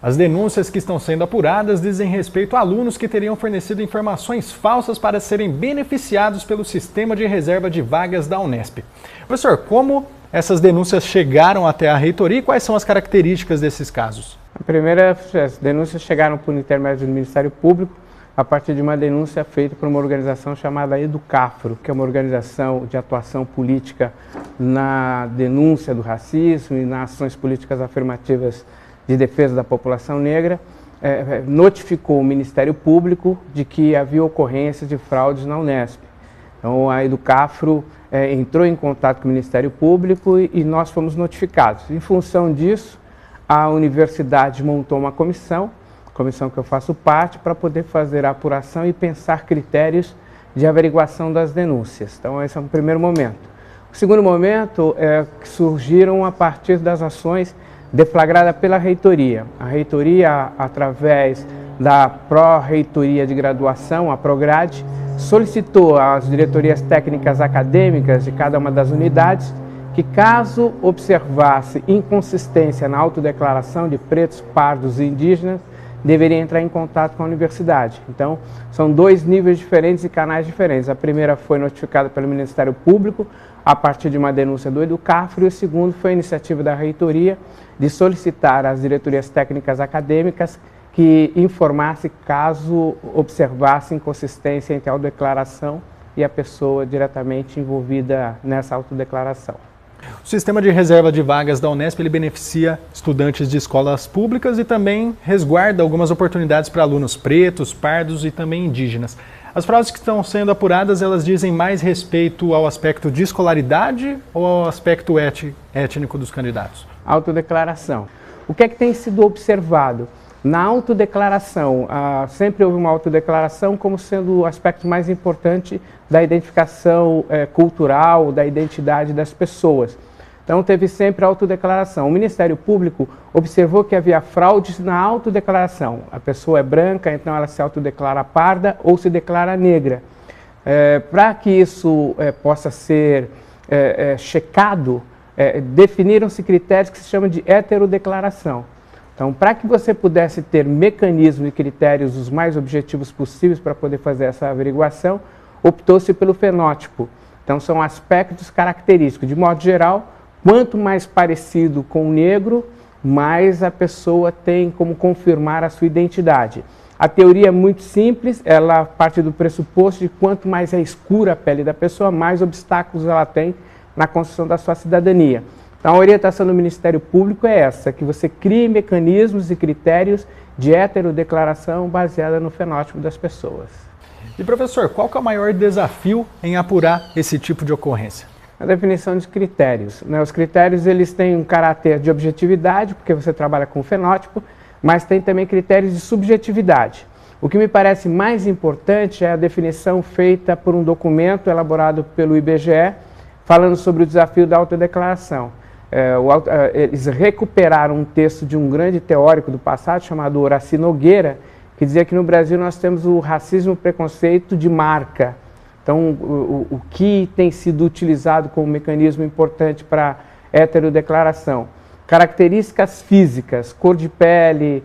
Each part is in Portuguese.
As denúncias que estão sendo apuradas dizem respeito a alunos que teriam fornecido informações falsas para serem beneficiados pelo sistema de reserva de vagas da Unesp. Professor, como essas denúncias chegaram até a reitoria e quais são as características desses casos? A primeira, as denúncias chegaram por intermédio do Ministério Público a partir de uma denúncia feita por uma organização chamada Educafro, que é uma organização de atuação política na denúncia do racismo e nas ações políticas afirmativas de defesa da população negra, notificou o Ministério Público de que havia ocorrência de fraudes na Unesp. Então a Educafro entrou em contato com o Ministério Público e nós fomos notificados. Em função disso, a universidade montou uma comissão que eu faço parte, para poder fazer a apuração e pensar critérios de averiguação das denúncias. Então esse é o primeiro momento. O segundo momento é que surgiram a partir das ações deflagradas pela reitoria. A reitoria, através da Pró-Reitoria de Graduação, a Prograde, solicitou às diretorias técnicas acadêmicas de cada uma das unidades que, caso observasse inconsistência na autodeclaração de pretos, pardos e indígenas, deveria entrar em contato com a universidade. Então, são dois níveis diferentes e canais diferentes. A primeira foi notificada pelo Ministério Público a partir de uma denúncia do Educafro e o segundo foi a iniciativa da reitoria de solicitar às diretorias técnicas acadêmicas que informasse caso observasse inconsistência entre a autodeclaração e a pessoa diretamente envolvida nessa autodeclaração. O sistema de reserva de vagas da Unesp ele beneficia estudantes de escolas públicas e também resguarda algumas oportunidades para alunos pretos, pardos e também indígenas. As fraudes que estão sendo apuradas, elas dizem mais respeito ao aspecto de escolaridade ou ao aspecto étnico dos candidatos? Autodeclaração. O que é que tem sido observado? Na autodeclaração, sempre houve uma autodeclaração como sendo o aspecto mais importante da identificação cultural, da identidade das pessoas. Então teve sempre a autodeclaração. O Ministério Público observou que havia fraudes na autodeclaração. A pessoa é branca, então ela se autodeclara parda ou se declara negra. Para que isso possa ser checado, definiram-se critérios que se chamam de heterodeclaração. Então, para que você pudesse ter mecanismos e critérios os mais objetivos possíveis para poder fazer essa averiguação, optou-se pelo fenótipo. Então, são aspectos característicos. De modo geral, quanto mais parecido com o negro, mais a pessoa tem como confirmar a sua identidade. A teoria é muito simples, ela parte do pressuposto de quanto mais é escura a pele da pessoa, mais obstáculos ela tem na construção da sua cidadania. Então, a orientação do Ministério Público é essa, que você crie mecanismos e critérios de heterodeclaração baseada no fenótipo das pessoas. E professor, qual que é o maior desafio em apurar esse tipo de ocorrência? A definição de critérios. Os critérios eles têm um caráter de objetividade, porque você trabalha com o fenótipo, mas tem também critérios de subjetividade. O que me parece mais importante é a definição feita por um documento elaborado pelo IBGE, falando sobre o desafio da autodeclaração. Eles recuperaram um texto de um grande teórico do passado, chamado Horaci Nogueira, que dizia que no Brasil nós temos o racismo e o preconceito de marca. Então, o que tem sido utilizado como mecanismo importante para heterodeclaração? Características físicas, cor de pele,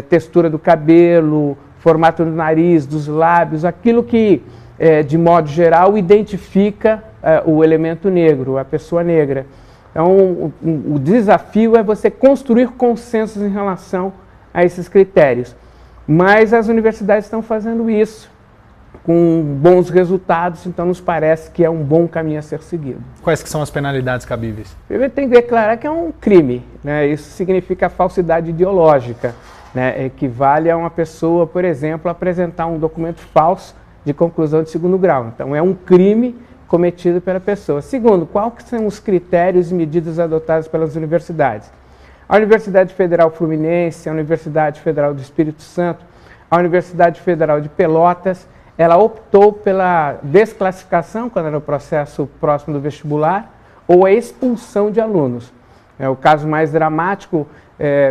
textura do cabelo, formato do nariz, dos lábios, aquilo que, de modo geral, identifica o elemento negro, a pessoa negra. Então, o desafio é você construir consensos em relação a esses critérios. Mas as universidades estão fazendo isso com bons resultados, então nos parece que é um bom caminho a ser seguido. Quais que são as penalidades cabíveis? Primeiro tem que declarar que é um crime, né? Isso significa falsidade ideológica, né? Equivale a uma pessoa, por exemplo, apresentar um documento falso de conclusão de segundo grau. Então é um crime cometido pela pessoa. Segundo, quais são os critérios e medidas adotadas pelas universidades? A Universidade Federal Fluminense, a Universidade Federal do Espírito Santo, a Universidade Federal de Pelotas, ela optou pela desclassificação, quando era o processo próximo do vestibular, ou a expulsão de alunos. O caso mais dramático,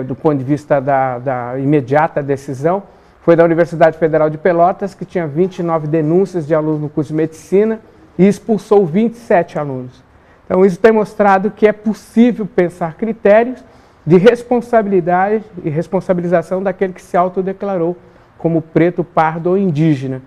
do ponto de vista da imediata decisão, foi da Universidade Federal de Pelotas, que tinha 29 denúncias de alunos no curso de medicina, e expulsou 27 alunos. Então, isso tem mostrado que é possível pensar critérios de responsabilidade e responsabilização daquele que se autodeclarou como preto, pardo ou indígena.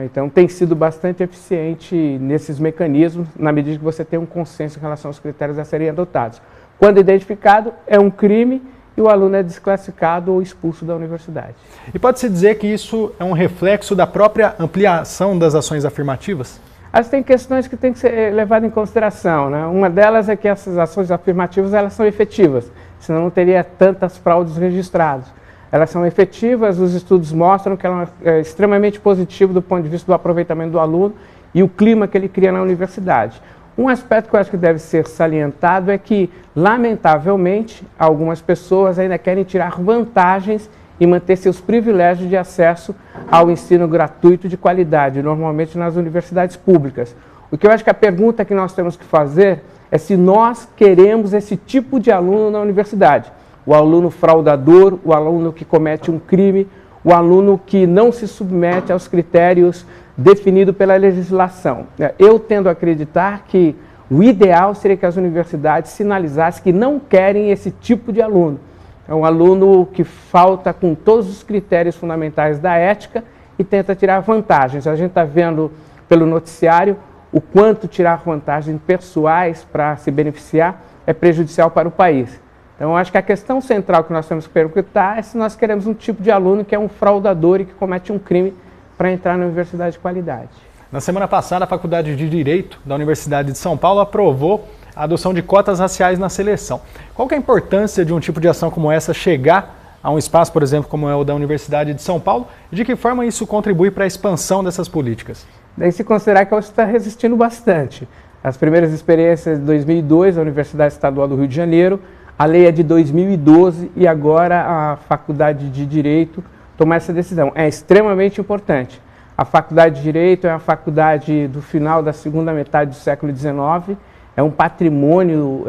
Então tem sido bastante eficiente nesses mecanismos, na medida que você tem um consenso em relação aos critérios a serem adotados. Quando identificado, é um crime e o aluno é desclassificado ou expulso da universidade. E pode-se dizer que isso é um reflexo da própria ampliação das ações afirmativas? Mas tem questões que têm que ser levadas em consideração, né? Uma delas é que essas ações afirmativas elas são efetivas, senão não teria tantas fraudes registradas. Elas são efetivas, os estudos mostram que ela é extremamente positivo do ponto de vista do aproveitamento do aluno e o clima que ele cria na universidade. Um aspecto que eu acho que deve ser salientado é que, lamentavelmente, algumas pessoas ainda querem tirar vantagens e manter seus privilégios de acesso ao ensino gratuito de qualidade, normalmente nas universidades públicas. O que eu acho que a pergunta que nós temos que fazer é se nós queremos esse tipo de aluno na universidade. O aluno fraudador, o aluno que comete um crime, o aluno que não se submete aos critérios definidos pela legislação. Eu tendo a acreditar que o ideal seria que as universidades sinalizassem que não querem esse tipo de aluno. É um aluno que falta com todos os critérios fundamentais da ética e tenta tirar vantagens. A gente está vendo pelo noticiário o quanto tirar vantagens pessoais para se beneficiar é prejudicial para o país. Então, eu acho que a questão central que nós temos que perguntar é se nós queremos um tipo de aluno que é um fraudador e que comete um crime para entrar na universidade de qualidade. Na semana passada, a Faculdade de Direito da Universidade de São Paulo aprovou a adoção de cotas raciais na seleção. Qual que é a importância de um tipo de ação como essa chegar a um espaço, por exemplo, como é o da Universidade de São Paulo, e de que forma isso contribui para a expansão dessas políticas? Daí se considerar que ela está resistindo bastante. As primeiras experiências de 2002, a Universidade Estadual do Rio de Janeiro, a lei é de 2012 e agora a Faculdade de Direito tomar essa decisão. É extremamente importante. A Faculdade de Direito é uma faculdade do final da segunda metade do século XIX, é um patrimônio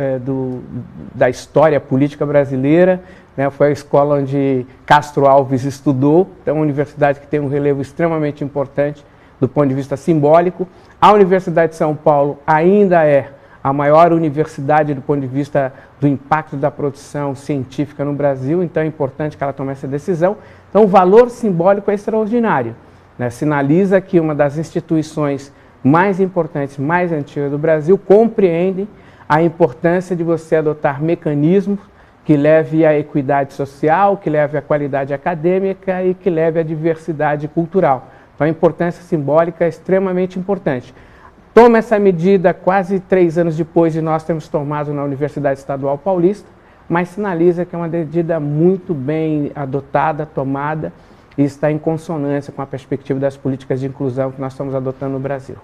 da história política brasileira, né? Foi a escola onde Castro Alves estudou, então é uma universidade que tem um relevo extremamente importante do ponto de vista simbólico. A Universidade de São Paulo ainda é a maior universidade do ponto de vista do impacto da produção científica no Brasil, então é importante que ela tome essa decisão. Então o valor simbólico é extraordinário, né? Sinaliza que uma das instituições mais importantes, mais antigas do Brasil, compreende a importância de você adotar mecanismos que leve à equidade social, que leve à qualidade acadêmica e que leve à diversidade cultural. Então a importância simbólica é extremamente importante. Toma essa medida quase 3 anos depois de nós termos tomado na Universidade Estadual Paulista, mas sinaliza que é uma medida muito bem adotada, tomada, e está em consonância com a perspectiva das políticas de inclusão que nós estamos adotando no Brasil.